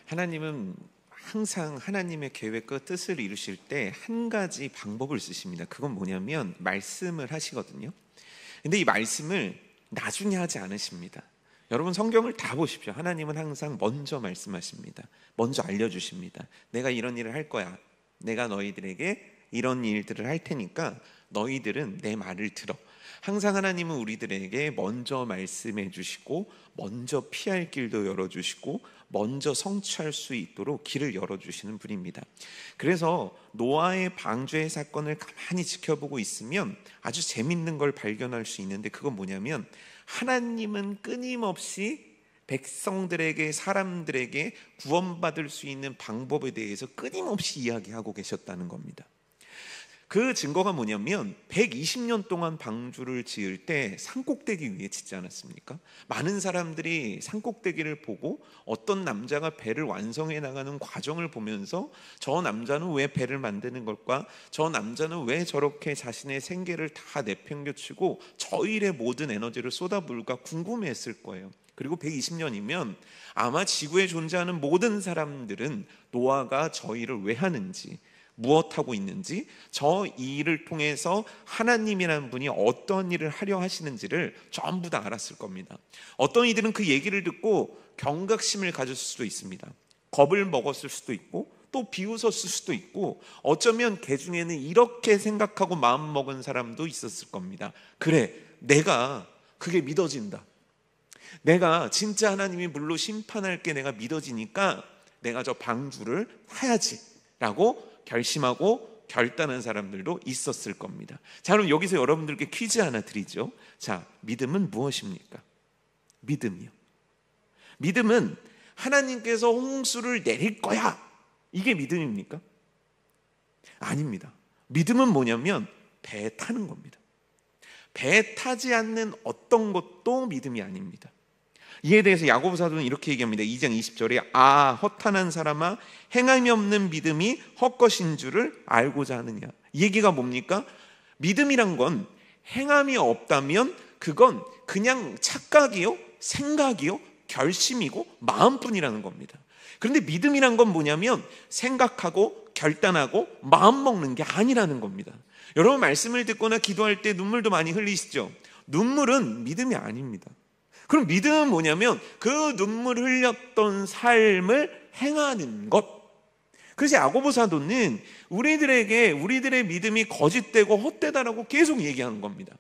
하나님은 항상 하나님의 계획과 뜻을 이루실 때 한 가지 방법을 쓰십니다. 그건 뭐냐면 말씀을 하시거든요. 근데 이 말씀을 나중에 하지 않으십니다. 여러분 성경을 다 보십시오. 하나님은 항상 먼저 말씀하십니다. 먼저 알려주십니다. 내가 이런 일을 할 거야. 내가 너희들에게 이런 일들을 할 테니까 너희들은 내 말을 들어. 항상 하나님은 우리들에게 먼저 말씀해 주시고 먼저 피할 길도 열어주시고 먼저 성취할 수 있도록 길을 열어주시는 분입니다. 그래서 노아의 방주의 사건을 가만히 지켜보고 있으면 아주 재밌는 걸 발견할 수 있는데, 그건 뭐냐면 하나님은 끊임없이 백성들에게, 사람들에게 구원받을 수 있는 방법에 대해서 끊임없이 이야기하고 계셨다는 겁니다. 그 증거가 뭐냐면 120년 동안 방주를 지을 때 산꼭대기 위에 짓지 않았습니까? 많은 사람들이 산꼭대기를 보고 어떤 남자가 배를 완성해 나가는 과정을 보면서 저 남자는 왜 배를 만드는 걸까? 저 남자는 왜 저렇게 자신의 생계를 다 내팽겨치고 저 일에 모든 에너지를 쏟아부을까 궁금해했을 거예요. 그리고 120년이면 아마 지구에 존재하는 모든 사람들은 노아가 저 일을 왜 하는지, 무엇하고 있는지, 저 일을 통해서 하나님이라는 분이 어떤 일을 하려 하시는지를 전부 다 알았을 겁니다. 어떤 이들은 그 얘기를 듣고 경각심을 가졌을 수도 있습니다. 겁을 먹었을 수도 있고 또 비웃었을 수도 있고, 어쩌면 그 중에는 이렇게 생각하고 마음먹은 사람도 있었을 겁니다. 그래, 내가 그게 믿어진다. 내가 진짜 하나님이 물로 심판할 게 내가 믿어지니까 내가 저 방주를 타야지 라고 결심하고 결단한 사람들도 있었을 겁니다. 자, 그럼 여기서 여러분들께 퀴즈 하나 드리죠. 자, 믿음은 무엇입니까? 믿음이요. 믿음은 하나님께서 홍수를 내릴 거야, 이게 믿음입니까? 아닙니다. 믿음은 뭐냐면 배에 타는 겁니다. 배에 타지 않는 어떤 것도 믿음이 아닙니다. 이에 대해서 야고보 사도는 이렇게 얘기합니다. 2장 20절에 허탄한 사람아, 행함이 없는 믿음이 헛것인 줄을 알고자 하느냐. 이 얘기가 뭡니까? 믿음이란 건 행함이 없다면 그건 그냥 착각이요, 생각이요, 결심이고 마음뿐이라는 겁니다. 그런데 믿음이란 건 뭐냐면 생각하고 결단하고 마음 먹는 게 아니라는 겁니다. 여러분 말씀을 듣거나 기도할 때 눈물도 많이 흘리시죠? 눈물은 믿음이 아닙니다. 그럼 믿음은 뭐냐면 그 눈물 흘렸던 삶을 행하는 것. 그래서 야고보 사도는 우리들의 믿음이 거짓되고 헛되다라고 계속 얘기하는 겁니다.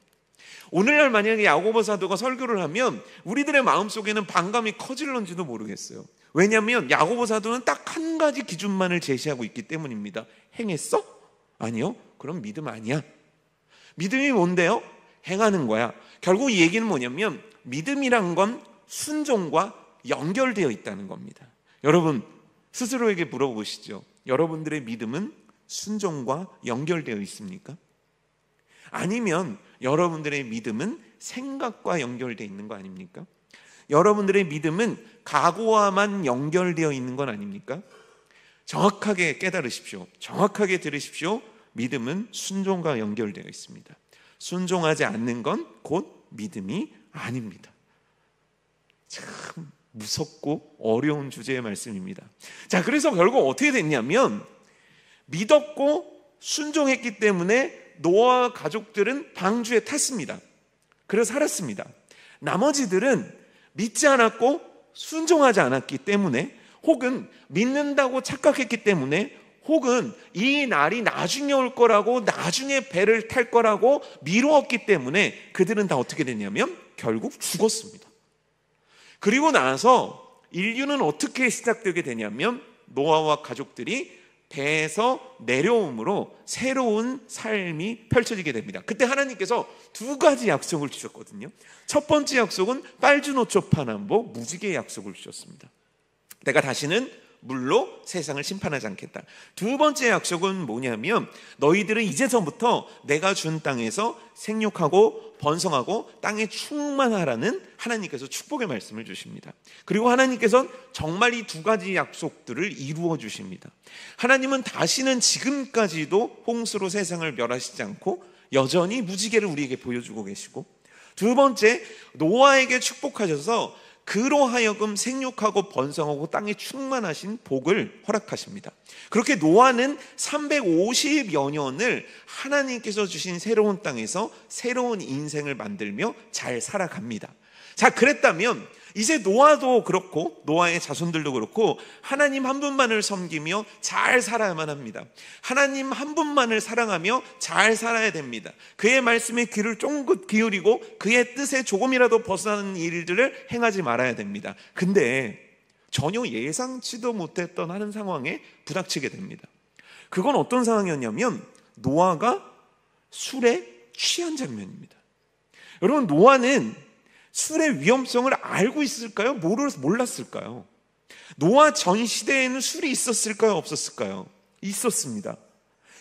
오늘날 만약에 야고보 사도가 설교를 하면 우리들의 마음속에는 반감이 커질런지도 모르겠어요. 왜냐하면 야고보 사도는 딱 한 가지 기준만을 제시하고 있기 때문입니다. 행했어? 아니요. 그럼 믿음 아니야. 믿음이 뭔데요? 행하는 거야. 결국 이 얘기는 뭐냐면 믿음이란 건 순종과 연결되어 있다는 겁니다. 여러분 스스로에게 물어보시죠. 여러분들의 믿음은 순종과 연결되어 있습니까? 아니면 여러분들의 믿음은 생각과 연결되어 있는 거 아닙니까? 여러분들의 믿음은 각오와만 연결되어 있는 건 아닙니까? 정확하게 깨달으십시오. 정확하게 들으십시오. 믿음은 순종과 연결되어 있습니다. 순종하지 않는 건 곧 믿음이 아닙니다. 참 무섭고 어려운 주제의 말씀입니다. 자, 그래서 결국 어떻게 됐냐면 믿었고 순종했기 때문에 노아와 가족들은 방주에 탔습니다. 그래서 살았습니다. 나머지들은 믿지 않았고 순종하지 않았기 때문에, 혹은 믿는다고 착각했기 때문에, 혹은 이 날이 나중에 올 거라고, 나중에 배를 탈 거라고 미루었기 때문에 그들은 다 어떻게 됐냐면 결국 죽었습니다. 그리고 나서 인류는 어떻게 시작되게 되냐면 노아와 가족들이 배에서 내려옴으로 새로운 삶이 펼쳐지게 됩니다. 그때 하나님께서 두 가지 약속을 주셨거든요. 첫 번째 약속은 빨주노초 파남보 무지개의 약속을 주셨습니다. 내가 다시는 물로 세상을 심판하지 않겠다. 두 번째 약속은 뭐냐면 너희들은 이제서부터 내가 준 땅에서 생육하고 번성하고 땅에 충만하라는 하나님께서 축복의 말씀을 주십니다. 그리고 하나님께서는 정말 이 두 가지 약속들을 이루어 주십니다. 하나님은 다시는 지금까지도 홍수로 세상을 멸하시지 않고 여전히 무지개를 우리에게 보여주고 계시고, 두 번째 노아에게 축복하셔서 그로 하여금 생육하고 번성하고 땅에 충만하신 복을 허락하십니다. 그렇게 노아는 350여 년을 하나님께서 주신 새로운 땅에서 새로운 인생을 만들며 잘 살아갑니다. 자, 그랬다면 이제 노아도 그렇고 노아의 자손들도 그렇고 하나님 한 분만을 섬기며 잘 살아야만 합니다. 하나님 한 분만을 사랑하며 잘 살아야 됩니다. 그의 말씀에 귀를 쫑긋 기울이고 그의 뜻에 조금이라도 벗어나는 일들을 행하지 말아야 됩니다. 근데 전혀 예상치도 못했던 하는 상황에 부닥치게 됩니다. 그건 어떤 상황이었냐면 노아가 술에 취한 장면입니다. 여러분, 노아는 술의 위험성을 알고 있을까요? 몰랐을까요? 노아 전 시대에는 술이 있었을까요? 없었을까요? 있었습니다.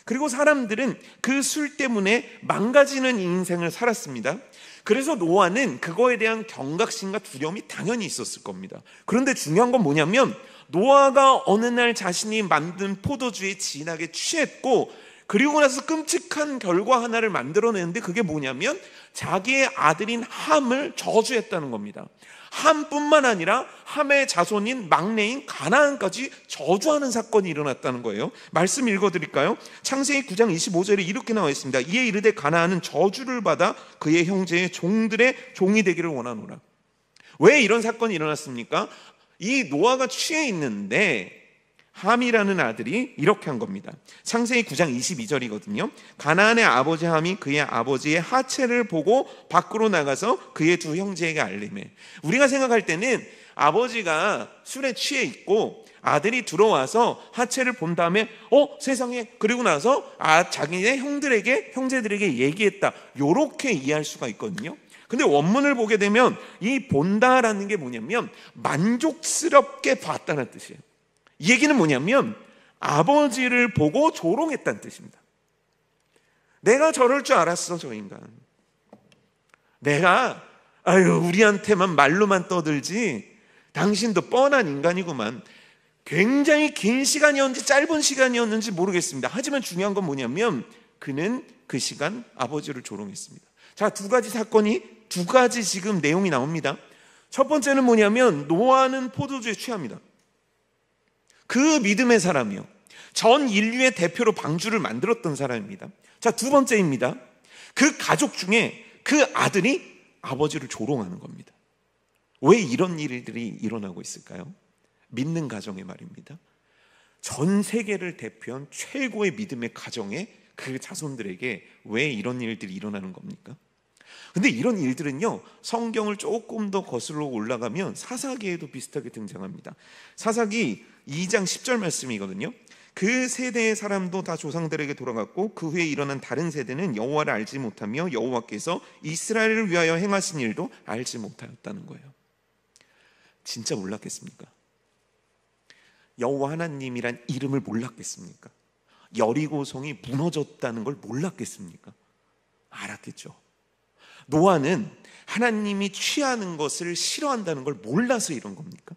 그리고 사람들은 그 술 때문에 망가지는 인생을 살았습니다. 그래서 노아는 그거에 대한 경각심과 두려움이 당연히 있었을 겁니다. 그런데 중요한 건 뭐냐면 노아가 어느 날 자신이 만든 포도주에 진하게 취했고 그리고 나서 끔찍한 결과 하나를 만들어내는데 그게 뭐냐면 자기의 아들인 함을 저주했다는 겁니다. 함뿐만 아니라 함의 자손인 막내인 가나안까지 저주하는 사건이 일어났다는 거예요. 말씀 읽어드릴까요? 창세기 9장 25절에 이렇게 나와 있습니다. 이에 이르되 가나안은 저주를 받아 그의 형제의 종들의 종이 되기를 원하노라. 왜 이런 사건이 일어났습니까? 이 노아가 취해 있는데 함이라는 아들이 이렇게 한 겁니다. 창세기 9장 22절이거든요. 가나안의 아버지 함이 그의 아버지의 하체를 보고 밖으로 나가서 그의 두 형제에게 알리매. 우리가 생각할 때는 아버지가 술에 취해 있고 아들이 들어와서 하체를 본 다음에 세상에, 그리고 나서 자기네 형제들에게 얘기했다, 요렇게 이해할 수가 있거든요. 근데 원문을 보게 되면 이 본다라는 게 뭐냐면 만족스럽게 봤다는 뜻이에요. 이 얘기는 뭐냐면 아버지를 보고 조롱했다는 뜻입니다. 내가 저럴 줄 알았어, 저 인간. 내가 우리한테만 말로만 떠들지 당신도 뻔한 인간이구만. 굉장히 긴 시간이었는지 짧은 시간이었는지 모르겠습니다. 하지만 중요한 건 뭐냐면 그는 그 시간 아버지를 조롱했습니다. 자, 두 가지 지금 내용이 나옵니다. 첫 번째는 뭐냐면 노아는 포도주에 취합니다. 그 믿음의 사람이요, 전 인류의 대표로 방주를 만들었던 사람입니다. 자, 두 번째입니다. 그 가족 중에 그 아들이 아버지를 조롱하는 겁니다. 왜 이런 일들이 일어나고 있을까요? 믿는 가정의 말입니다. 전 세계를 대표한 최고의 믿음의 가정의 그 자손들에게 왜 이런 일들이 일어나는 겁니까? 근데 이런 일들은요, 성경을 조금 더 거슬러 올라가면 사사기에도 비슷하게 등장합니다. 사사기 2장 10절 말씀이거든요. 그 세대의 사람도 다 조상들에게 돌아갔고 그 후에 일어난 다른 세대는 여호와를 알지 못하며 여호와께서 이스라엘을 위하여 행하신 일도 알지 못하였다는 거예요. 진짜 몰랐겠습니까? 여호와 하나님이란 이름을 몰랐겠습니까? 여리고성이 무너졌다는 걸 몰랐겠습니까? 알았겠죠. 노아는 하나님이 취하는 것을 싫어한다는 걸 몰라서 이런 겁니까?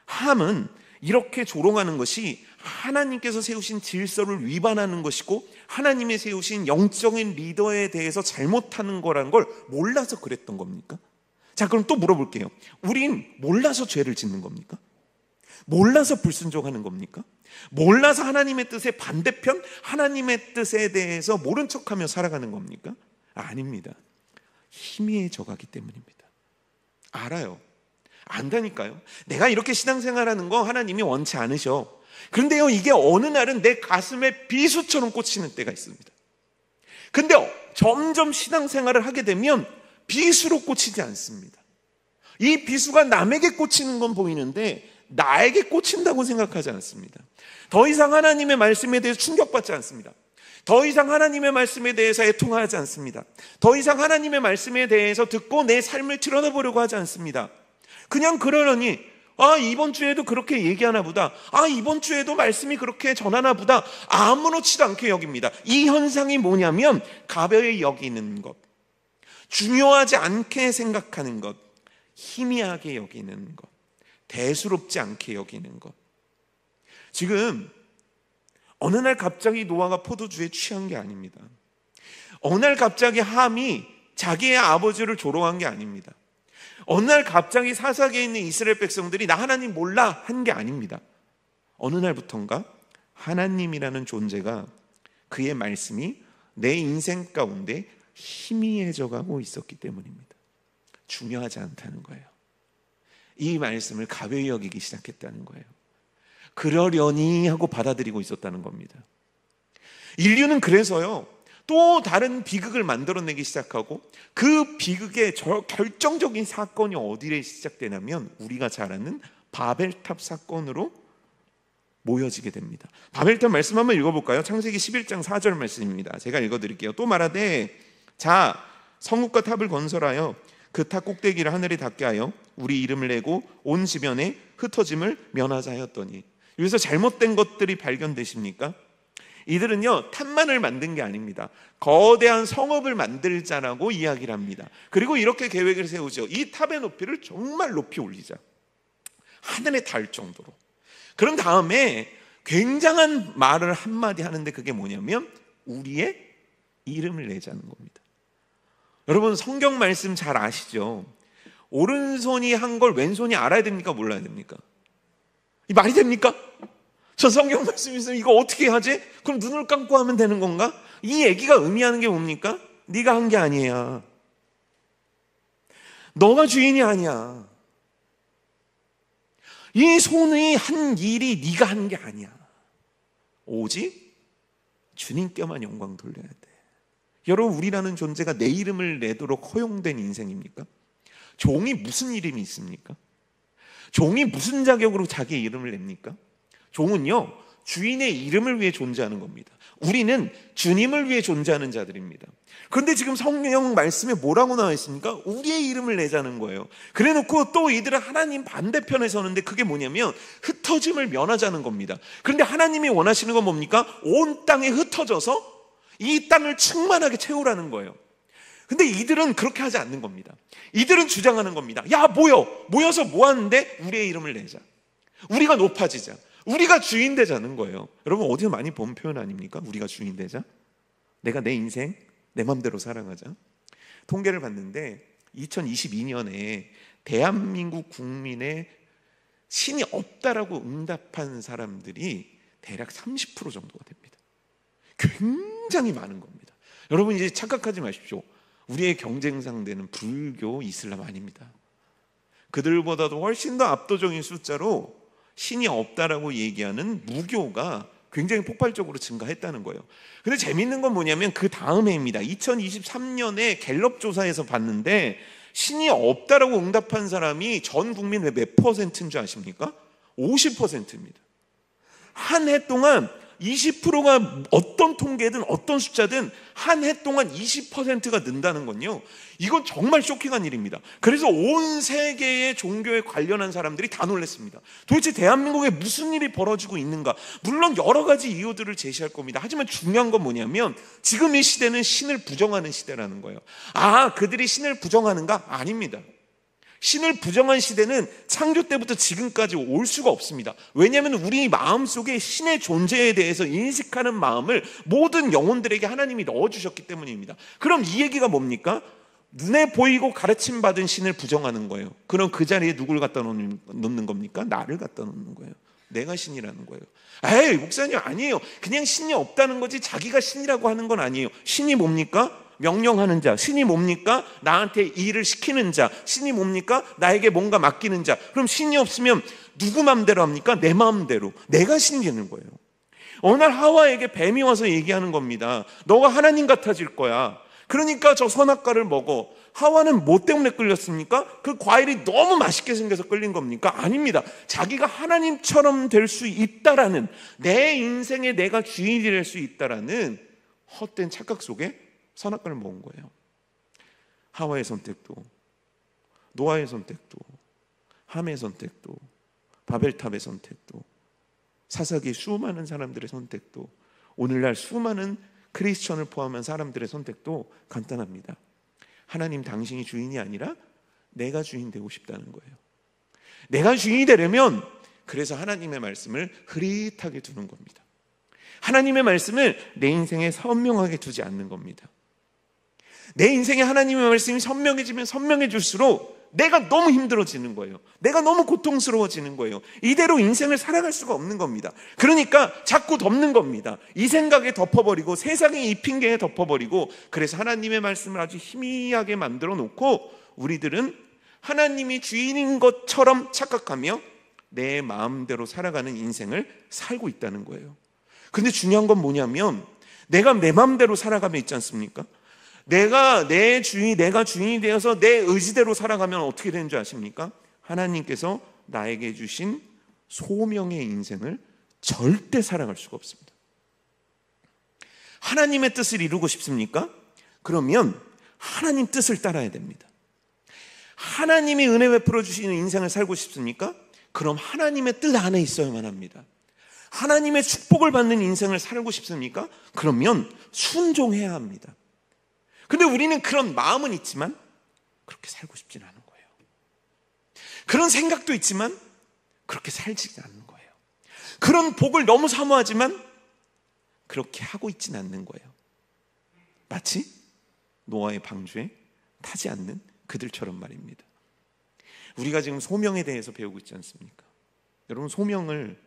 함은 이렇게 조롱하는 것이 하나님께서 세우신 질서를 위반하는 것이고 하나님이 세우신 영적인 리더에 대해서 잘못하는 거라는 걸 몰라서 그랬던 겁니까? 자, 그럼 또 물어볼게요. 우린 몰라서 죄를 짓는 겁니까? 몰라서 불순종하는 겁니까? 몰라서 하나님의 뜻의 반대편, 하나님의 뜻에 대해서 모른 척하며 살아가는 겁니까? 아닙니다. 희미해져가기 때문입니다. 알아요. 안다니까요. 내가 이렇게 신앙생활하는 거 하나님이 원치 않으셔. 그런데요, 이게 어느 날은 내 가슴에 비수처럼 꽂히는 때가 있습니다. 근데 점점 신앙생활을 하게 되면 비수로 꽂히지 않습니다. 이 비수가 남에게 꽂히는 건 보이는데 나에게 꽂힌다고 생각하지 않습니다. 더 이상 하나님의 말씀에 대해서 충격받지 않습니다. 더 이상 하나님의 말씀에 대해서 애통하지 않습니다. 더 이상 하나님의 말씀에 대해서 듣고 내 삶을 들여다보려고 하지 않습니다. 그냥 그러려니 이번 주에도 그렇게 얘기하나 보다, 이번 주에도 말씀이 그렇게 전하나 보다, 아무렇지도 않게 여깁니다. 이 현상이 뭐냐면 가벼이 여기는 것, 중요하지 않게 생각하는 것, 희미하게 여기는 것, 대수롭지 않게 여기는 것. 지금 어느 날 갑자기 노아가 포도주에 취한 게 아닙니다. 어느 날 갑자기 함이 자기의 아버지를 조롱한 게 아닙니다. 어느 날 갑자기 사사기에 있는 이스라엘 백성들이 나 하나님 몰라 한 게 아닙니다. 어느 날부턴가 하나님이라는 존재가, 그의 말씀이 내 인생 가운데 희미해져 가고 있었기 때문입니다. 중요하지 않다는 거예요. 이 말씀을 가벼이 여기기 시작했다는 거예요. 그러려니 하고 받아들이고 있었다는 겁니다. 인류는 그래서요, 또 다른 비극을 만들어내기 시작하고, 그 비극의 결정적인 사건이 어디에 시작되냐면 우리가 잘 아는 바벨탑 사건으로 모여지게 됩니다. 바벨탑 말씀 한번 읽어볼까요? 창세기 11장 4절 말씀입니다. 제가 읽어드릴게요. 또 말하되 자, 성읍과 탑을 건설하여 그 탑 꼭대기를 하늘에 닿게 하여 우리 이름을 내고 온 지면에 흩어짐을 면하자 하였더니, 여기서 잘못된 것들이 발견되십니까? 이들은요, 탑만을 만든 게 아닙니다. 거대한 성읍을 만들자라고 이야기를 합니다. 그리고 이렇게 계획을 세우죠. 이 탑의 높이를 정말 높이 올리자, 하늘에 닿을 정도로. 그런 다음에 굉장한 말을 한마디 하는데, 그게 뭐냐면 우리의 이름을 내자는 겁니다. 여러분, 성경 말씀 잘 아시죠? 오른손이 한 걸 왼손이 알아야 됩니까? 몰라야 됩니까? 이 말이 됩니까? 저 성경 말씀이 있으면 이거 어떻게 하지? 그럼 눈을 감고 하면 되는 건가? 이 얘기가 의미하는 게 뭡니까? 네가 한 게 아니야. 너가 주인이 아니야. 이 손이 한 일이 네가 한 게 아니야. 오직 주님께만 영광 돌려야 돼. 여러분, 우리라는 존재가 내 이름을 내도록 허용된 인생입니까? 종이 무슨 이름이 있습니까? 종이 무슨 자격으로 자기의 이름을 냅니까? 종은요, 주인의 이름을 위해 존재하는 겁니다. 우리는 주님을 위해 존재하는 자들입니다. 그런데 지금 성경 말씀에 뭐라고 나와 있습니까? 우리의 이름을 내자는 거예요. 그래놓고 또 이들은 하나님 반대편에 서는데, 그게 뭐냐면 흩어짐을 면하자는 겁니다. 그런데 하나님이 원하시는 건 뭡니까? 온 땅에 흩어져서 이 땅을 충만하게 채우라는 거예요. 근데 이들은 그렇게 하지 않는 겁니다. 이들은 주장하는 겁니다. 야, 모여서 뭐 하는데? 우리의 이름을 내자, 우리가 높아지자, 우리가 주인 되자는 거예요. 여러분, 어디서 많이 본 표현 아닙니까? 우리가 주인 되자, 내가 내 인생 내 맘대로 살아가자. 통계를 봤는데 2022년에 대한민국 국민의 신이 없다라고 응답한 사람들이 대략 30% 정도가 됩니다. 굉장히 많은 겁니다. 여러분, 이제 착각하지 마십시오. 우리의 경쟁 상대는 불교, 이슬람 아닙니다. 그들보다도 훨씬 더 압도적인 숫자로 신이 없다라고 얘기하는 무교가 굉장히 폭발적으로 증가했다는 거예요. 근데 재밌는 건 뭐냐면 그 다음 해입니다. 2023년에 갤럽 조사에서 봤는데, 신이 없다라고 응답한 사람이 전 국민의 몇 퍼센트인 줄 아십니까? 50%입니다. 한 해 동안 20%가 어떤 통계든 어떤 숫자든 한 해 동안 20%가 는다는 건요, 이건 정말 쇼킹한 일입니다. 그래서 온 세계의 종교에 관련한 사람들이 다 놀랐습니다. 도대체 대한민국에 무슨 일이 벌어지고 있는가? 물론 여러 가지 이유들을 제시할 겁니다. 하지만 중요한 건 뭐냐면 지금 이 시대는 신을 부정하는 시대라는 거예요. 아, 그들이 신을 부정하는가? 아닙니다. 신을 부정한 시대는 창조 때부터 지금까지 올 수가 없습니다. 왜냐하면 우리 마음속에 신의 존재에 대해서 인식하는 마음을 모든 영혼들에게 하나님이 넣어주셨기 때문입니다. 그럼 이 얘기가 뭡니까? 눈에 보이고 가르침 받은 신을 부정하는 거예요. 그럼 그 자리에 누굴 갖다 놓는 겁니까? 나를 갖다 놓는 거예요. 내가 신이라는 거예요. 에이, 목사님 아니에요. 그냥 신이 없다는 거지 자기가 신이라고 하는 건 아니에요. 신이 뭡니까? 명령하는 자. 신이 뭡니까? 나한테 일을 시키는 자. 신이 뭡니까? 나에게 뭔가 맡기는 자. 그럼 신이 없으면 누구 마음대로 합니까? 내 마음대로. 내가 신이 되는 거예요. 어느 날 하와에게 뱀이 와서 얘기하는 겁니다. 너가 하나님 같아질 거야. 그러니까 저 선악과를 먹어. 하와는 뭐 때문에 끌렸습니까? 그 과일이 너무 맛있게 생겨서 끌린 겁니까? 아닙니다. 자기가 하나님처럼 될 수 있다라는, 내 인생에 내가 주인이 될 수 있다라는 헛된 착각 속에 선악과를 먹은 거예요. 하와의 선택도, 노아의 선택도, 함의 선택도, 바벨탑의 선택도, 사사기 수많은 사람들의 선택도, 오늘날 수많은 크리스천을 포함한 사람들의 선택도 간단합니다. 하나님, 당신이 주인이 아니라 내가 주인 되고 싶다는 거예요. 내가 주인이 되려면 그래서 하나님의 말씀을 흐릿하게 두는 겁니다. 하나님의 말씀을 내 인생에 선명하게 두지 않는 겁니다. 내 인생에 하나님의 말씀이 선명해지면 선명해질수록 내가 너무 힘들어지는 거예요. 내가 너무 고통스러워지는 거예요. 이대로 인생을 살아갈 수가 없는 겁니다. 그러니까 자꾸 덮는 겁니다. 이 생각에 덮어버리고 세상의 이 핑계에 덮어버리고, 그래서 하나님의 말씀을 아주 희미하게 만들어 놓고 우리들은 하나님이 주인인 것처럼 착각하며 내 마음대로 살아가는 인생을 살고 있다는 거예요. 근데 중요한 건 뭐냐면, 내가 내 마음대로 살아가면 있지 않습니까? 내가 주인이 되어서 내 의지대로 살아가면 어떻게 되는 줄 아십니까? 하나님께서 나에게 주신 소명의 인생을 절대 살아갈 수가 없습니다. 하나님의 뜻을 이루고 싶습니까? 그러면 하나님 뜻을 따라야 됩니다. 하나님이 은혜 베풀어 주시는 인생을 살고 싶습니까? 그럼 하나님의 뜻 안에 있어야만 합니다. 하나님의 축복을 받는 인생을 살고 싶습니까? 그러면 순종해야 합니다. 근데 우리는 그런 마음은 있지만 그렇게 살고 싶진 않은 거예요. 그런 생각도 있지만 그렇게 살지 않는 거예요. 그런 복을 너무 사모하지만 그렇게 하고 있진 않는 거예요. 마치 노아의 방주에 타지 않는 그들처럼 말입니다. 우리가 지금 소명에 대해서 배우고 있지 않습니까? 여러분, 소명을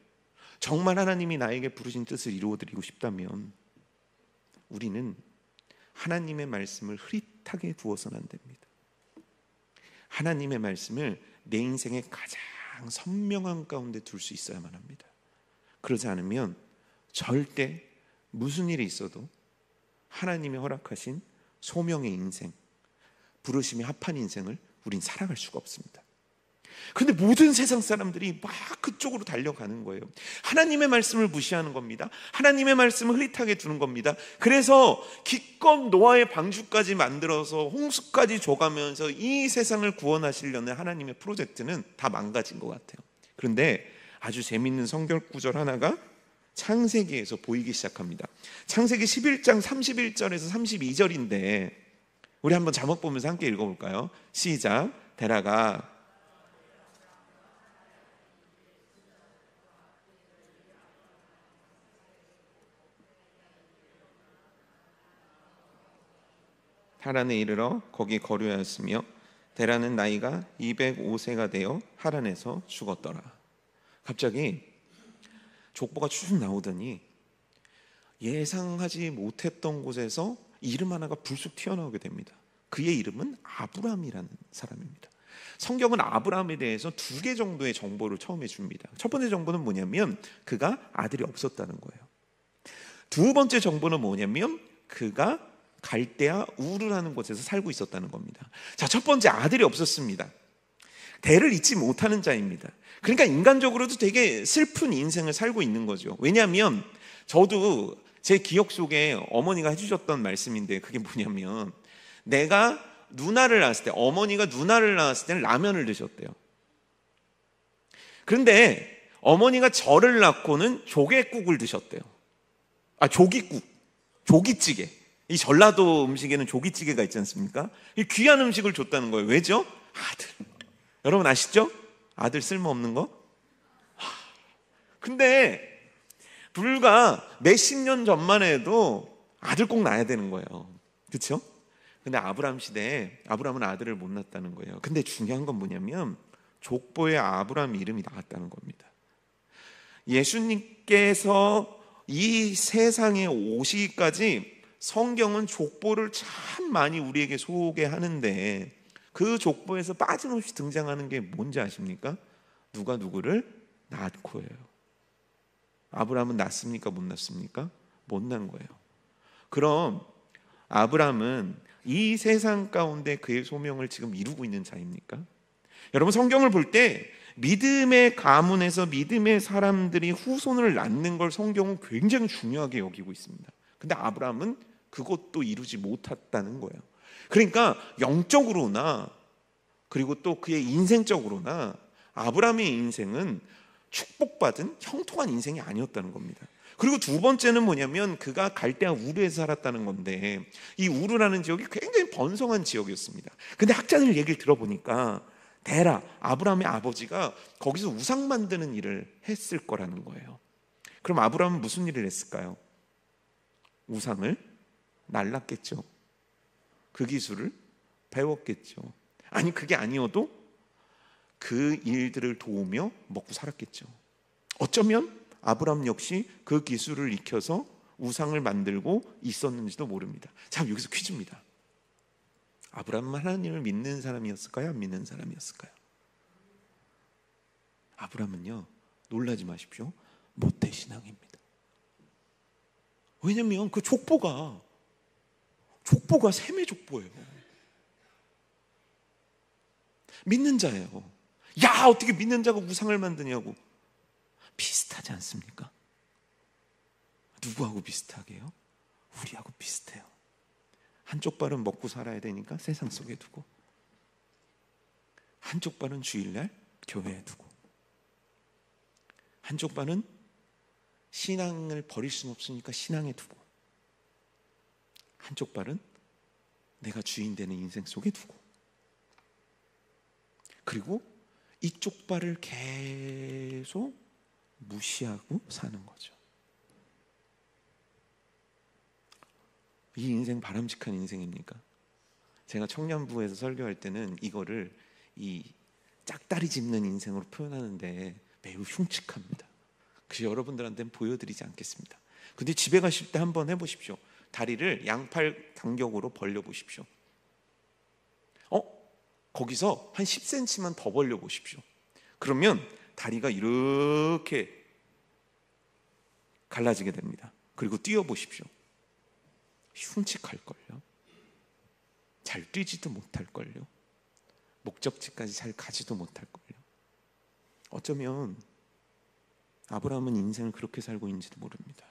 정말 하나님이 나에게 부르신 뜻을 이루어드리고 싶다면 우리는 하나님의 말씀을 흐릿하게 두어서는 안 됩니다. 하나님의 말씀을 내 인생의 가장 선명한 가운데 둘 수 있어야만 합니다. 그러지 않으면 절대 무슨 일이 있어도 하나님이 허락하신 소명의 인생, 부르심이 합한 인생을 우린 살아갈 수가 없습니다. 그런데 모든 세상 사람들이 막 그쪽으로 달려가는 거예요. 하나님의 말씀을 무시하는 겁니다. 하나님의 말씀을 흐릿하게 두는 겁니다. 그래서 기껏 노아의 방주까지 만들어서 홍수까지 줘가면서 이 세상을 구원하시려는 하나님의 프로젝트는 다 망가진 것 같아요. 그런데 아주 재밌는 성경 구절 하나가 창세기에서 보이기 시작합니다. 창세기 11장 31절에서 32절인데 우리 한번 자막 보면서 함께 읽어볼까요? 시작. 데라가 하란에 이르러 거기 거류하였으며 데라는 나이가 205세가 되어 하란에서 죽었더라. 갑자기 족보가 쭉 나오더니 예상하지 못했던 곳에서 이름 하나가 불쑥 튀어나오게 됩니다. 그의 이름은 아브람이라는 사람입니다. 성경은 아브람에 대해서 2개 정도의 정보를 처음에 줍니다. 첫 번째 정보는 뭐냐면 그가 아들이 없었다는 거예요. 두 번째 정보는 뭐냐면 그가 갈대아 우르라는 곳에서 살고 있었다는 겁니다. 자, 첫 번째, 아들이 없었습니다. 대를 잇지 못하는 자입니다. 그러니까 인간적으로도 되게 슬픈 인생을 살고 있는 거죠. 왜냐하면 저도 제 기억 속에 어머니가 해주셨던 말씀인데 그게 뭐냐면 내가 누나를 낳았을 때, 어머니가 누나를 낳았을 때는 라면을 드셨대요. 그런데 어머니가 저를 낳고는 조개국을 드셨대요. 조기국, 조기찌개. 이 전라도 음식에는 조기찌개가 있지 않습니까? 이 귀한 음식을 줬다는 거예요. 왜죠? 아들. 여러분 아시죠? 아들 쓸모없는 거? 근데 불과 몇십 년 전만 해도 아들 꼭 낳아야 되는 거예요. 그렇죠? 근데 아브람 시대에 아브람은 아들을 못 낳았다는 거예요. 근데 중요한 건 뭐냐면 족보에 아브람 이름이 나왔다는 겁니다. 예수님께서 이 세상에 오시기까지 성경은 족보를 참 많이 우리에게 소개하는데 그 족보에서 빠짐없이 등장하는 게 뭔지 아십니까? 누가 누구를 낳고예요. 아브람은 낳습니까? 못 낳습니까? 못 낳은 거예요. 그럼 아브람은 이 세상 가운데 그의 소명을 지금 이루고 있는 자입니까? 여러분, 성경을 볼 때 믿음의 가문에서 믿음의 사람들이 후손을 낳는 걸 성경은 굉장히 중요하게 여기고 있습니다. 근데 아브람은 그것도 이루지 못했다는 거예요. 그러니까 영적으로나 그리고 또 그의 인생적으로나 아브람의 인생은 축복받은 형통한 인생이 아니었다는 겁니다. 그리고 두 번째는 뭐냐면 그가 갈대아 우르에서 살았다는 건데 이 우르라는 지역이 굉장히 번성한 지역이었습니다. 근데 학자들 얘기를 들어보니까 데라, 아브람의 아버지가 거기서 우상 만드는 일을 했을 거라는 거예요. 그럼 아브람은 무슨 일을 했을까요? 우상을 날랐겠죠. 그 기술을 배웠겠죠. 아니, 그게 아니어도 그 일들을 도우며 먹고 살았겠죠. 어쩌면 아브람 역시 그 기술을 익혀서 우상을 만들고 있었는지도 모릅니다. 자, 여기서 퀴즈입니다. 아브람은 하나님을 믿는 사람이었을까요? 안 믿는 사람이었을까요? 아브람은요, 놀라지 마십시오, 모태신앙입니다. 왜냐면 그 족보가 셈의 족보예요. 믿는 자예요. 야, 어떻게 믿는 자가 우상을 만드냐고. 비슷하지 않습니까? 누구하고 비슷하게요? 우리하고 비슷해요. 한쪽 발은 먹고 살아야 되니까 세상 속에 두고, 한쪽 발은 주일날 교회에 두고, 한쪽 발은 신앙을 버릴 수는 없으니까 신앙에 두고, 한쪽 발은 내가 주인 되는 인생 속에 두고, 그리고 이쪽 발을 계속 무시하고 사는 거죠. 이 인생 바람직한 인생입니까? 제가 청년부에서 설교할 때는 이거를 이 짝다리 짚는 인생으로 표현하는데 매우 흉측합니다. 그래서 여러분들한테는 보여드리지 않겠습니다. 근데 집에 가실 때 한번 해보십시오. 다리를 양팔 간격으로 벌려보십시오. 거기서 한 10cm만 더 벌려보십시오. 그러면 다리가 이렇게 갈라지게 됩니다. 그리고 뛰어보십시오. 흉측할걸요. 잘 뛰지도 못할걸요. 목적지까지 잘 가지도 못할걸요. 어쩌면 아브라함은 인생을 그렇게 살고 있는지도 모릅니다.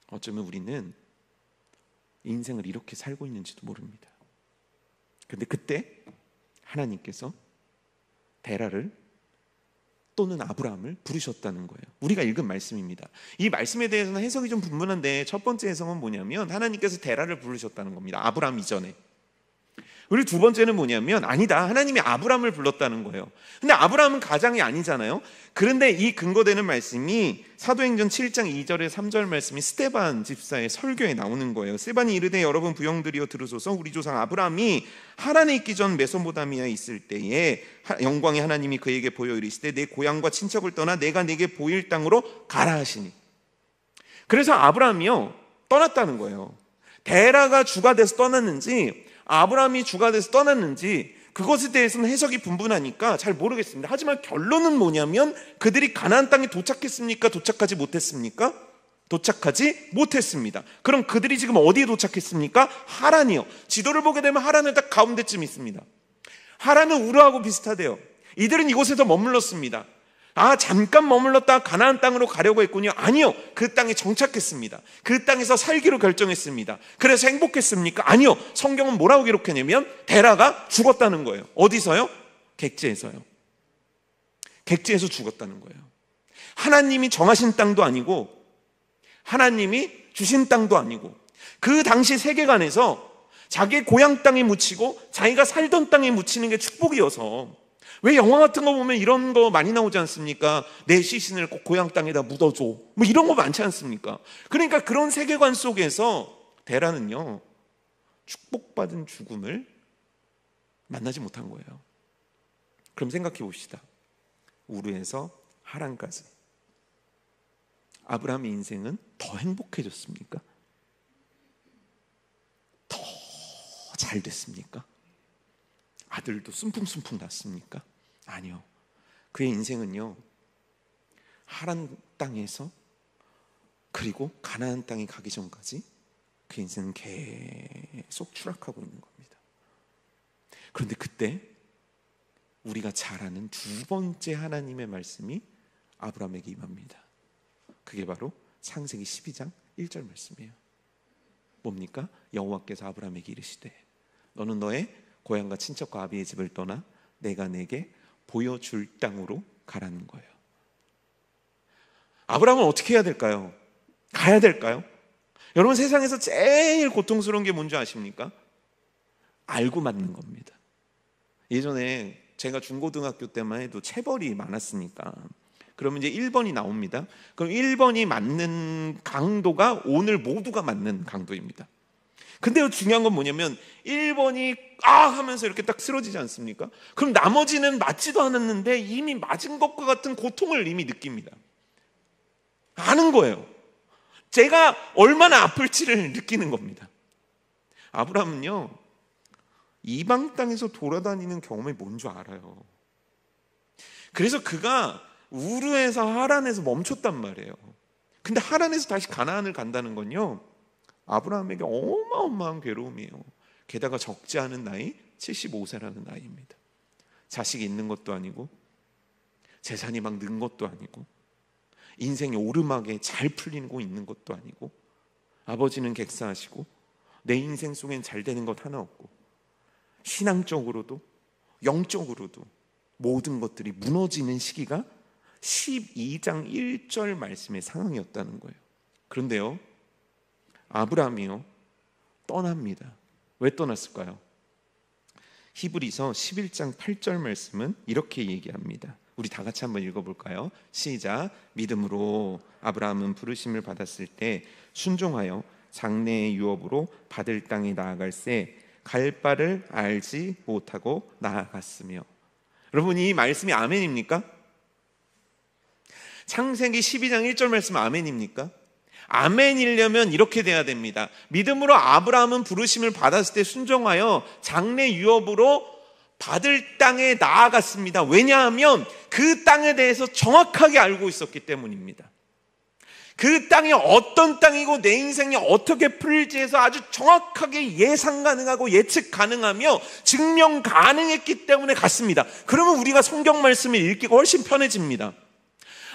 어쩌면 우리는 인생을 이렇게 살고 있는지도 모릅니다. 그런데 그때 하나님께서 데라를 또는 아브라함을 부르셨다는 거예요. 우리가 읽은 말씀입니다. 이 말씀에 대해서는 해석이 좀 분분한데 첫 번째 해석은 뭐냐면 하나님께서 데라를 부르셨다는 겁니다. 아브라함 이전에. 그리고 두 번째는 뭐냐면 아니다, 하나님이 아브라함을 불렀다는 거예요. 근데 아브라함은 가장이 아니잖아요. 그런데 이 근거되는 말씀이 사도행전 7장 2절에 3절 말씀이 스데반 집사의 설교에 나오는 거예요. 스데반이 이르되 여러분 부형들이여 들으소서. 우리 조상 아브라함이 하란에 있기 전 메소포타미아에 있을 때에 영광의 하나님이 그에게 보여 이르시되 내 고향과 친척을 떠나 내가 내게 보일 땅으로 가라 하시니. 그래서 아브라함이요 떠났다는 거예요. 데라가 주가 돼서 떠났는지 아브라함이 주가 돼서 떠났는지 그것에 대해서는 해석이 분분하니까 잘 모르겠습니다. 하지만 결론은 뭐냐면 그들이 가나안 땅에 도착했습니까? 도착하지 못했습니까? 도착하지 못했습니다. 그럼 그들이 지금 어디에 도착했습니까? 하란이요. 지도를 보게 되면 하란은 딱 가운데쯤 있습니다. 하란은 우르하고 비슷하대요. 이들은 이곳에서 머물렀습니다. 잠깐 머물렀다 가나안 땅으로 가려고 했군요. 아니요, 그 땅에 정착했습니다. 그 땅에서 살기로 결정했습니다. 그래서 행복했습니까? 아니요. 성경은 뭐라고 기록했냐면 데라가 죽었다는 거예요. 어디서요? 객지에서요. 객지에서 죽었다는 거예요. 하나님이 정하신 땅도 아니고 하나님이 주신 땅도 아니고 그 당시 세계관에서 자기의 고향 땅에 묻히고 자기가 살던 땅에 묻히는 게 축복이어서, 왜 영화 같은 거 보면 이런 거 많이 나오지 않습니까? 내 시신을 꼭 고향 땅에다 묻어줘, 뭐 이런 거 많지 않습니까? 그러니까 그런 세계관 속에서 데라는요 축복받은 죽음을 만나지 못한 거예요. 그럼 생각해 봅시다. 우르에서 하란까지 아브라함의 인생은 더 행복해졌습니까? 더 잘 됐습니까? 아들도 숨풍숨풍 났습니까? 아니요. 그의 인생은요 하란 땅에서 그리고 가나안 땅에 가기 전까지 그 인생은 계속 추락하고 있는 겁니다. 그런데 그때 우리가 잘 아는 두 번째 하나님의 말씀이 아브라함에게 임합니다. 그게 바로 창세기 12장 1절 말씀이에요. 뭡니까? 여호와께서 아브라함에게 이르시되 너는 너의 고향과 친척과 아비의 집을 떠나 내가 내게 보여줄 땅으로 가라는 거예요. 아브라함은 어떻게 해야 될까요? 가야 될까요? 여러분, 세상에서 제일 고통스러운 게 뭔지 아십니까? 알고 맞는 겁니다. 예전에 제가 중고등학교 때만 해도 체벌이 많았으니까 그러면 이제 1번이 나옵니다. 그럼 1번이 맞는 강도가 오늘 모두가 맞는 강도입니다. 근데 중요한 건 뭐냐면 1번이 아 하면서 이렇게 딱 쓰러지지 않습니까? 그럼 나머지는 맞지도 않았는데 이미 맞은 것과 같은 고통을 이미 느낍니다. 아는 거예요. 제가 얼마나 아플지를 느끼는 겁니다. 아브라함은요, 이방 땅에서 돌아다니는 경험이 뭔 줄 알아요. 그래서 그가 우르에서 하란에서 멈췄단 말이에요. 근데 하란에서 다시 가나안을 간다는 건요, 아브라함에게 어마어마한 괴로움이에요. 게다가 적지 않은 나이 75세라는 나이입니다. 자식이 있는 것도 아니고 재산이 막 는 것도 아니고 인생이 오르막에 잘 풀리고 있는 것도 아니고 아버지는 객사하시고 내 인생 속엔 잘 되는 것 하나 없고 신앙적으로도 영적으로도 모든 것들이 무너지는 시기가 12장 1절 말씀의 상황이었다는 거예요. 그런데요, 아브라함이요 떠납니다. 왜 떠났을까요? 히브리서 11장 8절 말씀은 이렇게 얘기합니다. 우리 다 같이 한번 읽어볼까요? 시작. 믿음으로 아브라함은 부르심을 받았을 때 순종하여 장래의 유업으로 받을 땅에 나아갈새 갈 바를 알지 못하고 나아갔으며. 여러분, 이 말씀이 아멘입니까? 창세기 12장 1절 말씀 아멘입니까? 아멘이려면 이렇게 돼야 됩니다. 믿음으로 아브라함은 부르심을 받았을 때 순종하여 장래 유업으로 받을 땅에 나아갔습니다. 왜냐하면 그 땅에 대해서 정확하게 알고 있었기 때문입니다. 그 땅이 어떤 땅이고 내 인생이 어떻게 풀릴지에서 아주 정확하게 예상 가능하고 예측 가능하며 증명 가능했기 때문에 갔습니다. 그러면 우리가 성경 말씀을 읽기가 훨씬 편해집니다.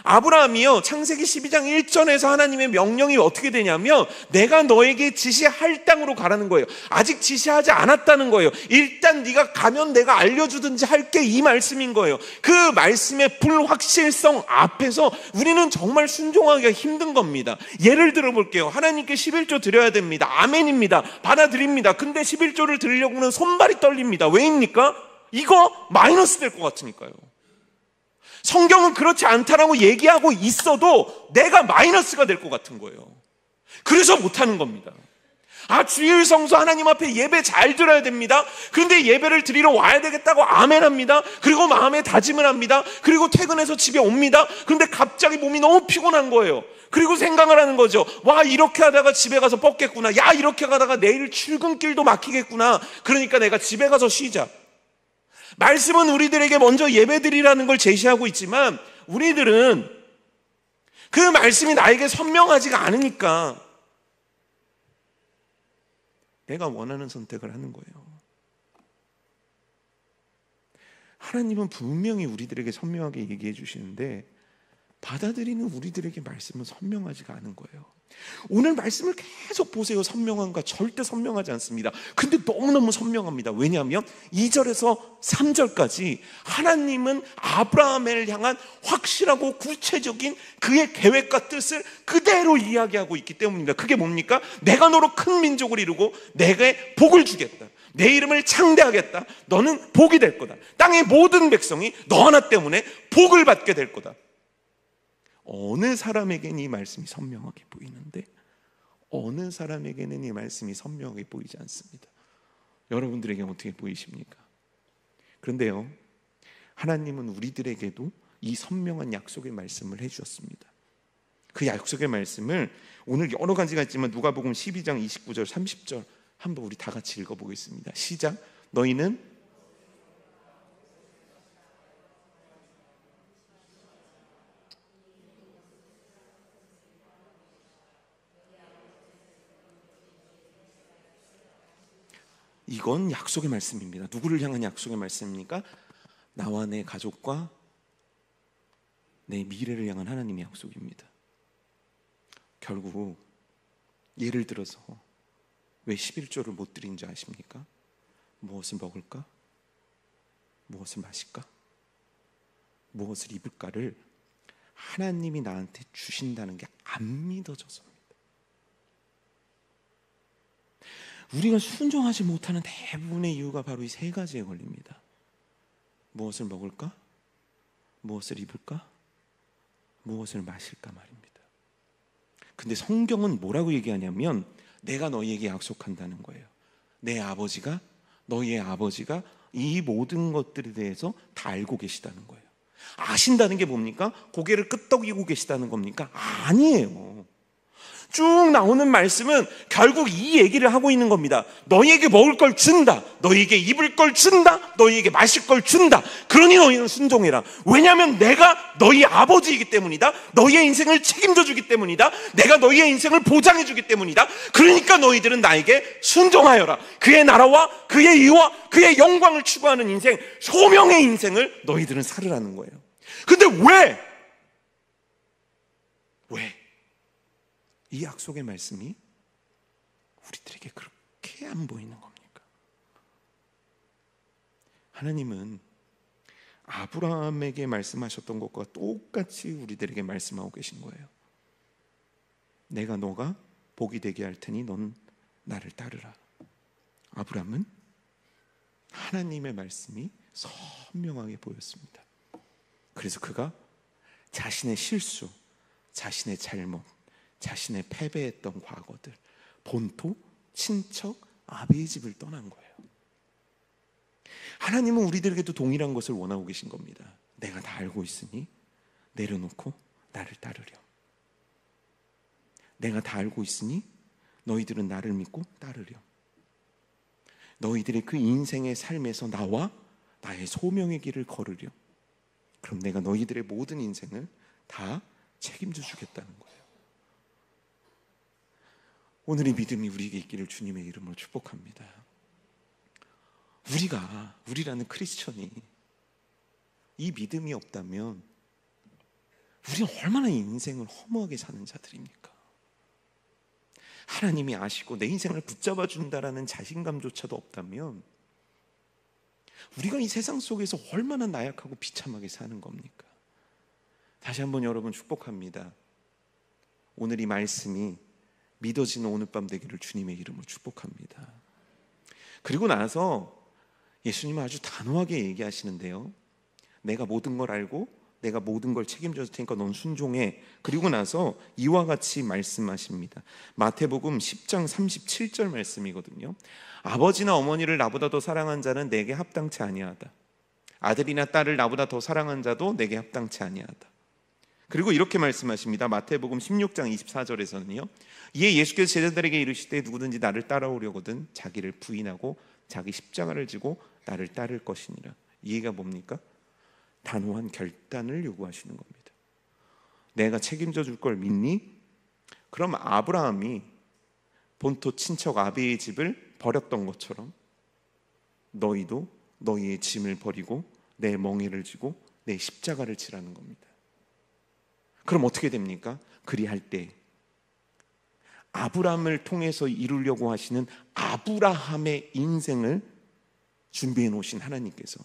아브라함이요, 창세기 12장 1절에서 하나님의 명령이 어떻게 되냐면 내가 너에게 지시할 땅으로 가라는 거예요. 아직 지시하지 않았다는 거예요. 일단 네가 가면 내가 알려주든지 할게, 이 말씀인 거예요. 그 말씀의 불확실성 앞에서 우리는 정말 순종하기가 힘든 겁니다. 예를 들어 볼게요. 하나님께 11조 드려야 됩니다. 아멘입니다. 받아들입니다. 근데 11조를 드리려고는 손발이 떨립니다. 왜입니까? 이거 마이너스 될 것 같으니까요. 성경은 그렇지 않다라고 얘기하고 있어도 내가 마이너스가 될 것 같은 거예요. 그래서 못하는 겁니다. 주일 성수 하나님 앞에 예배 잘 드려야 됩니다. 그런데 예배를 드리러 와야 되겠다고 아멘합니다. 그리고 마음에 다짐을 합니다. 그리고 퇴근해서 집에 옵니다. 그런데 갑자기 몸이 너무 피곤한 거예요. 그리고 생각을 하는 거죠. 와, 이렇게 하다가 집에 가서 뻗겠구나. 야, 이렇게 가다가 내일 출근길도 막히겠구나. 그러니까 내가 집에 가서 쉬자. 말씀은 우리들에게 먼저 예배드리라는 걸 제시하고 있지만 우리들은 그 말씀이 나에게 선명하지가 않으니까 내가 원하는 선택을 하는 거예요. 하나님은 분명히 우리들에게 선명하게 얘기해 주시는데 받아들이는 우리들에게 말씀은 선명하지가 않은 거예요. 오늘 말씀을 계속 보세요. 선명한가? 절대 선명하지 않습니다. 근데 너무너무 선명합니다. 왜냐하면 2절에서 3절까지 하나님은 아브라함을 향한 확실하고 구체적인 그의 계획과 뜻을 그대로 이야기하고 있기 때문입니다. 그게 뭡니까? 내가 너로 큰 민족을 이루고 내게 복을 주겠다. 내 이름을 창대하겠다. 너는 복이 될 거다. 땅의 모든 백성이 너 하나 때문에 복을 받게 될 거다. 어느 사람에게는 이 말씀이 선명하게 보이는데 어느 사람에게는 이 말씀이 선명하게 보이지 않습니다. 여러분들에게 어떻게 보이십니까? 그런데요, 하나님은 우리들에게도 이 선명한 약속의 말씀을 해주셨습니다. 그 약속의 말씀을 오늘 여러 가지가 있지만 누가복음 12장 29절 30절 한번 우리 다 같이 읽어보겠습니다. 시작. 너희는 이건 약속의 말씀입니다. 누구를 향한 약속의 말씀입니까? 나와 내 가족과 내 미래를 향한 하나님의 약속입니다. 결국 예를 들어서 왜 11조를 못 드린 줄 아십니까? 무엇을 먹을까? 무엇을 마실까? 무엇을 입을까를 하나님이 나한테 주신다는 게 안 믿어져서입니다. 우리가 순종하지 못하는 대부분의 이유가 바로 이 세 가지에 걸립니다. 무엇을 먹을까? 무엇을 입을까? 무엇을 마실까 말입니다. 근데 성경은 뭐라고 얘기하냐면 내가 너희에게 약속한다는 거예요. 내 아버지가, 너희의 아버지가 이 모든 것들에 대해서 다 알고 계시다는 거예요. 아신다는 게 뭡니까? 고개를 끄덕이고 계시다는 겁니까? 아니에요. 쭉 나오는 말씀은 결국 이 얘기를 하고 있는 겁니다. 너희에게 먹을 걸 준다, 너희에게 입을 걸 준다, 너희에게 마실 걸 준다. 그러니 너희는 순종해라. 왜냐하면 내가 너희 아버지이기 때문이다. 너희의 인생을 책임져 주기 때문이다. 내가 너희의 인생을 보장해 주기 때문이다. 그러니까 너희들은 나에게 순종하여라. 그의 나라와 그의 의와 그의 영광을 추구하는 인생, 소명의 인생을 너희들은 살으라는 거예요. 근데 왜? 이 약속의 말씀이 우리들에게 그렇게 안 보이는 겁니까? 하나님은 아브라함에게 말씀하셨던 것과 똑같이 우리들에게 말씀하고 계신 거예요. 내가 너가 복이 되게 할 테니 넌 나를 따르라. 아브라함은 하나님의 말씀이 선명하게 보였습니다. 그래서 그가 자신의 실수, 자신의 잘못, 자신의 패배했던 과거들, 본토, 친척, 아비의 집을 떠난 거예요. 하나님은 우리들에게도 동일한 것을 원하고 계신 겁니다. 내가 다 알고 있으니 내려놓고 나를 따르렴. 내가 다 알고 있으니 너희들은 나를 믿고 따르렴. 너희들의 그 인생의 삶에서 나와 나의 소명의 길을 걸으렴. 그럼 내가 너희들의 모든 인생을 다 책임져 주겠다는 거예요. 오늘 이 믿음이 우리에게 있기를 주님의 이름으로 축복합니다. 우리라는 크리스천이 이 믿음이 없다면 우리는 얼마나 인생을 허무하게 사는 자들입니까? 하나님이 아시고 내 인생을 붙잡아 준다라는 자신감조차도 없다면 우리가 이 세상 속에서 얼마나 나약하고 비참하게 사는 겁니까? 다시 한번 여러분 축복합니다. 오늘 이 말씀이 믿어지는 오늘 밤 되기를 주님의 이름으로 축복합니다. 그리고 나서 예수님은 아주 단호하게 얘기하시는데요, 내가 모든 걸 알고 내가 모든 걸 책임져 줄 테니까 넌 순종해. 그리고 나서 이와 같이 말씀하십니다. 마태복음 10장 37절 말씀이거든요. 아버지나 어머니를 나보다 더 사랑한 자는 내게 합당치 아니하다. 아들이나 딸을 나보다 더 사랑한 자도 내게 합당치 아니하다. 그리고 이렇게 말씀하십니다. 마태복음 16장 24절에서는요, 이에 예수께서 제자들에게 이르시되 누구든지 나를 따라오려거든 자기를 부인하고 자기 십자가를 지고 나를 따를 것이니라. 이해가 뭡니까? 단호한 결단을 요구하시는 겁니다. 내가 책임져 줄 걸 믿니? 그럼 아브라함이 본토 친척 아비의 집을 버렸던 것처럼 너희도 너희의 짐을 버리고 내 멍에를 지고 내 십자가를 지라는 겁니다. 그럼 어떻게 됩니까? 그리할 때 아브라함을 통해서 이루려고 하시는 아브라함의 인생을 준비해 놓으신 하나님께서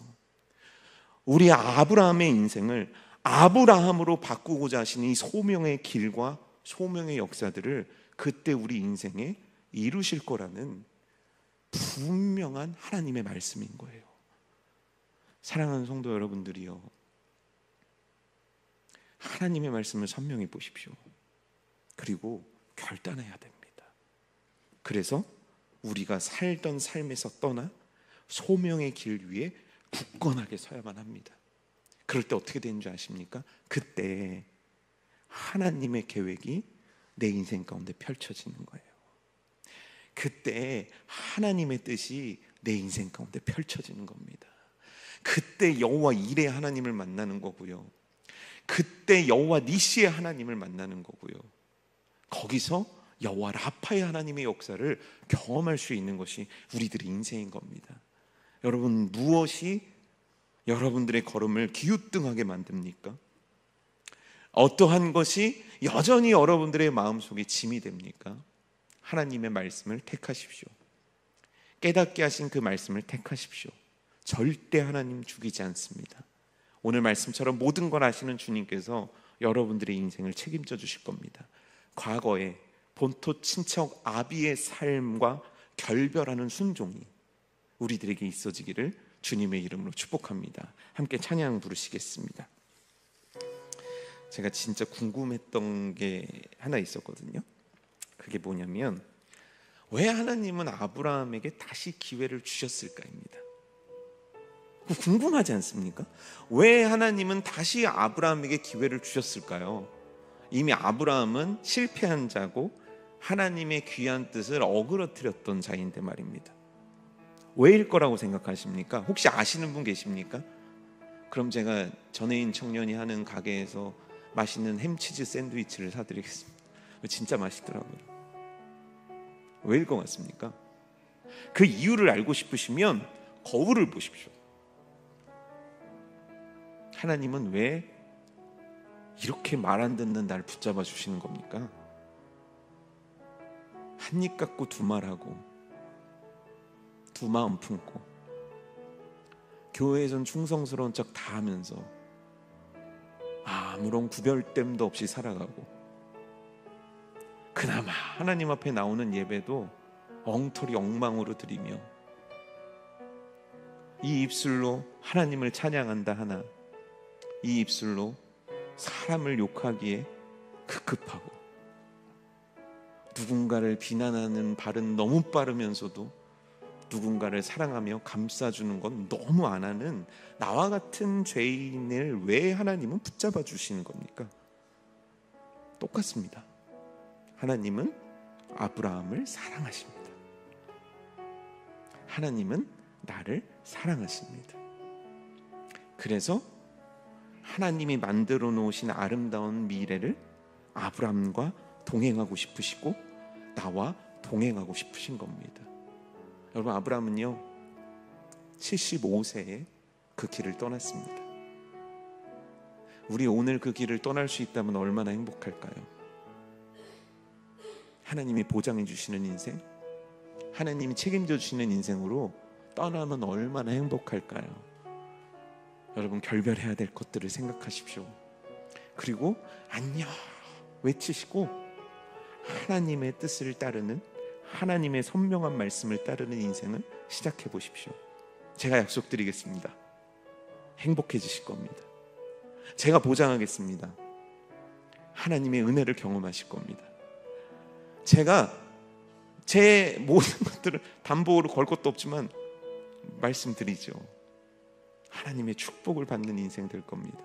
우리 아브라함의 인생을 아브라함으로 바꾸고자 하시는 이 소명의 길과 소명의 역사들을 그때 우리 인생에 이루실 거라는 분명한 하나님의 말씀인 거예요. 사랑하는 성도 여러분들이요, 하나님의 말씀을 선명히 보십시오. 그리고 결단해야 됩니다. 그래서 우리가 살던 삶에서 떠나 소명의 길 위에 굳건하게 서야만 합니다. 그럴 때 어떻게 되는 줄 아십니까? 그때 하나님의 계획이 내 인생 가운데 펼쳐지는 거예요. 그때 하나님의 뜻이 내 인생 가운데 펼쳐지는 겁니다. 그때 여호와 일의 하나님을 만나는 거고요, 그때 여호와 니시의 하나님을 만나는 거고요, 거기서 여호와 라파의 하나님의 역사를 경험할 수 있는 것이 우리들의 인생인 겁니다. 여러분, 무엇이 여러분들의 걸음을 기우뚱하게 만듭니까? 어떠한 것이 여전히 여러분들의 마음속에 짐이 됩니까? 하나님의 말씀을 택하십시오. 깨닫게 하신 그 말씀을 택하십시오. 절대 하나님 죽이지 않습니다. 오늘 말씀처럼 모든 걸 아시는 주님께서 여러분들의 인생을 책임져 주실 겁니다. 과거에 본토 친척 아비의 삶과 결별하는 순종이 우리들에게 있어지기를 주님의 이름으로 축복합니다. 함께 찬양 부르시겠습니다. 제가 진짜 궁금했던 게 하나 있었거든요. 그게 뭐냐면 왜 하나님은 아브라함에게 다시 기회를 주셨을까입니다. 궁금하지 않습니까? 왜 하나님은 다시 아브라함에게 기회를 주셨을까요? 이미 아브라함은 실패한 자고 하나님의 귀한 뜻을 어그러뜨렸던 자인데 말입니다. 왜일 거라고 생각하십니까? 혹시 아시는 분 계십니까? 그럼 제가 전혜인 청년이 하는 가게에서 맛있는 햄치즈 샌드위치를 사드리겠습니다. 진짜 맛있더라고요. 왜일 것 같습니까? 그 이유를 알고 싶으시면 거울을 보십시오. 하나님은 왜 이렇게 말 안 듣는 날 붙잡아 주시는 겁니까? 한 입 갖고 두 말하고 두 마음 품고 교회에선 충성스러운 척 다 하면서 아무런 구별됨도 없이 살아가고, 그나마 하나님 앞에 나오는 예배도 엉터리 엉망으로 드리며 이 입술로 하나님을 찬양한다 하나 이 입술로 사람을 욕하기에 급급하고 누군가를 비난하는 발은 너무 빠르면서도 누군가를 사랑하며 감싸주는 건 너무 안 하는 나와 같은 죄인을 왜 하나님은 붙잡아 주시는 겁니까? 똑같습니다. 하나님은 아브라함을 사랑하십니다. 하나님은 나를 사랑하십니다. 그래서 하나님이 만들어 놓으신 아름다운 미래를 아브라함과 동행하고 싶으시고 나와 동행하고 싶으신 겁니다. 여러분, 아브라함은요 75세에 그 길을 떠났습니다. 우리 오늘 그 길을 떠날 수 있다면 얼마나 행복할까요? 하나님이 보장해 주시는 인생, 하나님이 책임져 주시는 인생으로 떠나면 얼마나 행복할까요? 여러분, 결별해야 될 것들을 생각하십시오. 그리고 안녕 외치시고 하나님의 뜻을 따르는, 하나님의 선명한 말씀을 따르는 인생을 시작해 보십시오. 제가 약속드리겠습니다. 행복해지실 겁니다. 제가 보장하겠습니다. 하나님의 은혜를 경험하실 겁니다. 제가 제 모든 것들을 담보로 걸 것도 없지만 말씀드리죠. 하나님의 축복을 받는 인생 될 겁니다.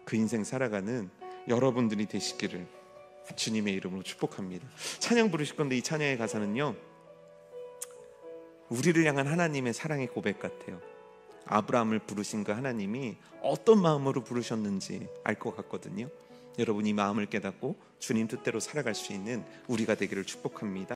그 인생 살아가는 여러분들이 되시기를 주님의 이름으로 축복합니다. 찬양 부르실 건데 이 찬양의 가사는요 우리를 향한 하나님의 사랑의 고백 같아요. 아브라함을 부르신 그 하나님이 어떤 마음으로 부르셨는지 알 것 같거든요. 여러분이 마음을 깨닫고 주님 뜻대로 살아갈 수 있는 우리가 되기를 축복합니다.